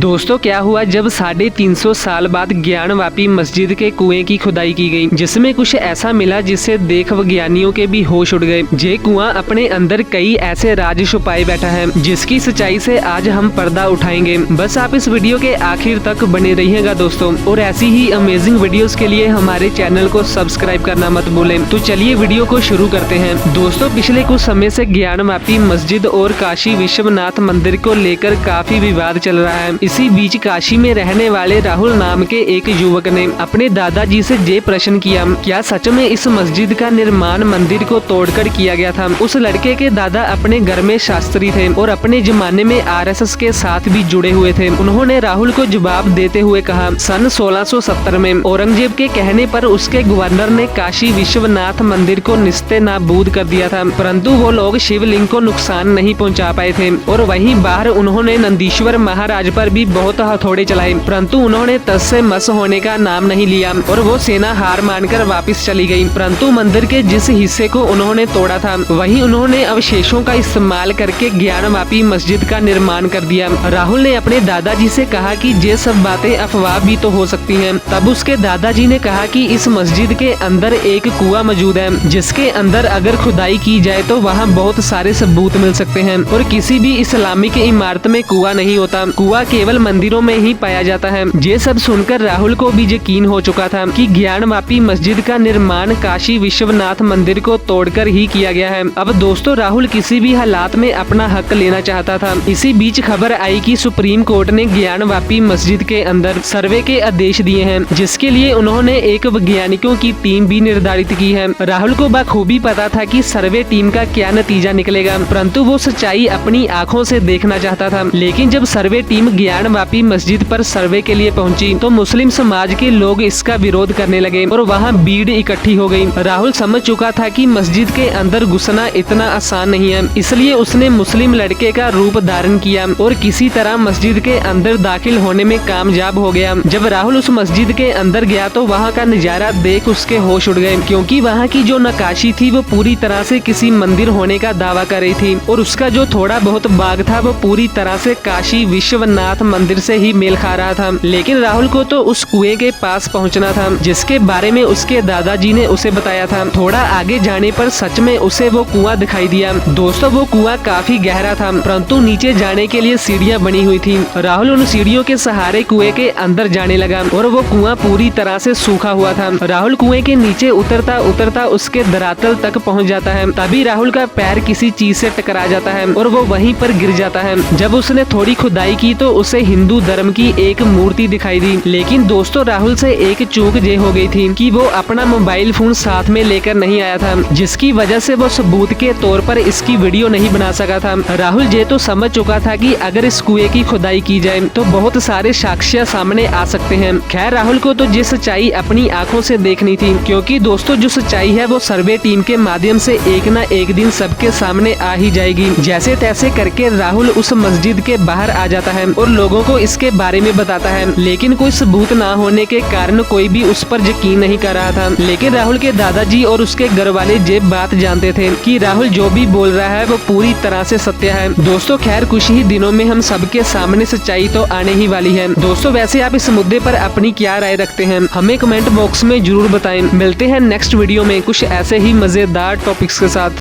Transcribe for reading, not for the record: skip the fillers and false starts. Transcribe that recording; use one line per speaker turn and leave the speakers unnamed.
दोस्तों क्या हुआ जब 350 साल बाद ज्ञानवापी मस्जिद के कुएं की खुदाई की गई, जिसमें कुछ ऐसा मिला जिसे देख विज्ञानियों के भी होश उड़ गए। ये कुआं अपने अंदर कई ऐसे राज छुपाए बैठा है, जिसकी सच्चाई से आज हम पर्दा उठाएंगे। बस आप इस वीडियो के आखिर तक बने रहिएगा दोस्तों, और ऐसी ही अमेजिंग वीडियोस के लिए हमारे चैनल को सब्सक्राइब करना मत भूलें। तो चलिए वीडियो को शुरू करते हैं। दोस्तों पिछले कुछ समय से ज्ञानवापी मस्जिद और काशी विश्वनाथ मंदिर को लेकर काफी विवाद चल रहा है। इसी बीच काशी में रहने वाले राहुल नाम के एक युवक ने अपने दादाजी से ये प्रश्न किया, क्या सच में इस मस्जिद का निर्माण मंदिर को तोड़कर किया गया था? उस लड़के के दादा अपने घर में शास्त्री थे और अपने जमाने में आरएसएस के साथ भी जुड़े हुए थे। उन्होंने राहुल को जवाब देते हुए कहा, सन 1670 में औरंगजेब के कहने पर उसके गवर्नर ने काशी विश्वनाथ मंदिर को निस्ते नाबूद कर दिया था, परंतु वो लोग शिवलिंग को नुकसान नहीं पहुंचा पाए थे। और वहीं बाहर उन्होंने नंदीश्वर महाराज पर भी बहुत हथौड़े चलाए, परंतु उन्होंने तस से मस होने का नाम नहीं लिया और वो सेना हार मानकर वापस चली गई। परंतु मंदिर के जिस हिस्से को उन्होंने तोड़ा था, वहीं उन्होंने अवशेषों का इस्तेमाल करके ज्ञानवापी मस्जिद का निर्माण कर दिया। राहुल ने अपने दादाजी से कहा कि ये सब बातें अफवाह भी तो हो सकती हैं। तब उसके दादाजी ने कहा कि इस मस्जिद के अंदर एक कुआं मौजूद है, जिसके अंदर अगर खुदाई की जाए तो वहाँ बहुत सारे सबूत मिल सकते हैं, और किसी भी इस्लामिक इमारत में कुआं नहीं होता, कुआं केवल मंदिरों में ही पाया जाता है। ये सब सुनकर राहुल को भी यकीन हो चुका था कि ज्ञानवापी मस्जिद का निर्माण काशी विश्वनाथ मंदिर को तोड़कर ही किया गया है। अब दोस्तों राहुल किसी भी हालात में अपना हक लेना चाहता था। इसी बीच खबर आई कि सुप्रीम कोर्ट ने ज्ञानवापी मस्जिद के अंदर सर्वे के आदेश दिए हैं, जिसके लिए उन्होंने एक वैज्ञानिकों की टीम भी निर्धारित की है। राहुल को बखूबी पता था कि सर्वे टीम का क्या नतीजा निकलेगा, परंतु वो सच्चाई अपनी आंखों से देखना चाहता था। लेकिन जब सर्वे टीम ज्ञानवापी मस्जिद पर सर्वे के लिए पहुंची तो मुस्लिम समाज के लोग इसका विरोध करने लगे और वहां भीड़ इकट्ठी हो गई। राहुल समझ चुका था कि मस्जिद के अंदर घुसना इतना आसान नहीं है, इसलिए उसने मुस्लिम लड़के का रूप धारण किया और किसी तरह मस्जिद के अंदर दाखिल होने में कामयाब हो गया। जब राहुल उस मस्जिद के अंदर गया तो वहाँ का नजारा देख उसके होश उड़ गए, क्योंकि वहाँ की जो नक्काशी थी वो पूरी तरह से किसी मंदिर होने का दावा कर रही थी, और उसका जो थोड़ा बहुत बाग था वो पूरी तरह से काशी विश्वनाथ मंदिर से ही मेल खा रहा था। लेकिन राहुल को तो उस कुएं के पास पहुंचना था, जिसके बारे में उसके दादाजी ने उसे बताया था। थोड़ा आगे जाने पर सच में उसे वो कुआं दिखाई दिया। दोस्तों वो कुआं काफी गहरा था, परंतु नीचे जाने के लिए सीढ़ियां बनी हुई थी। राहुल उन सीढ़ियों के सहारे कुएं के अंदर जाने लगा और वो कुआं पूरी तरह से सूखा हुआ था। राहुल कुएं के नीचे उतरता उतरता उसके धरातल तक पहुँच जाता है। तभी राहुल का पैर किसी चीज से टकरा जाता है और वो वहीं पर गिर जाता है। जब उसने थोड़ी खुदाई की तो उसे हिंदू धर्म की एक मूर्ति दिखाई दी। लेकिन दोस्तों राहुल से एक चूक ये हो गई थी कि वो अपना मोबाइल फोन साथ में लेकर नहीं आया था, जिसकी वजह से वो सबूत के तौर पर इसकी वीडियो नहीं बना सका था। राहुल ये तो समझ चुका था कि अगर इस कुएं की खुदाई की जाए तो बहुत सारे साक्ष्य सामने आ सकते हैं। खैर राहुल को तो ये सच्चाई अपनी आंखों से देखनी थी, क्योंकि दोस्तों जो सच्चाई है वो सर्वे टीम के माध्यम से एक न एक दिन सबके सामने आ ही जाएगी। जैसे तैसे करके राहुल उस मस्जिद के बाहर आ जाता है और लोगों को इसके बारे में बताता है, लेकिन कोई सबूत ना होने के कारण कोई भी उस पर यकीन नहीं कर रहा था। लेकिन राहुल के दादाजी और उसके घर वाले ये बात जानते थे कि राहुल जो भी बोल रहा है वो पूरी तरह से सत्य है। दोस्तों खैर कुछ ही दिनों में हम सबके सामने सच्चाई तो आने ही वाली है। दोस्तों वैसे आप इस मुद्दे पर अपनी क्या राय रखते हैं, हमें कमेंट बॉक्स में जरूर बताएं। मिलते हैं नेक्स्ट वीडियो में कुछ ऐसे ही मजेदार टॉपिक्स के साथ।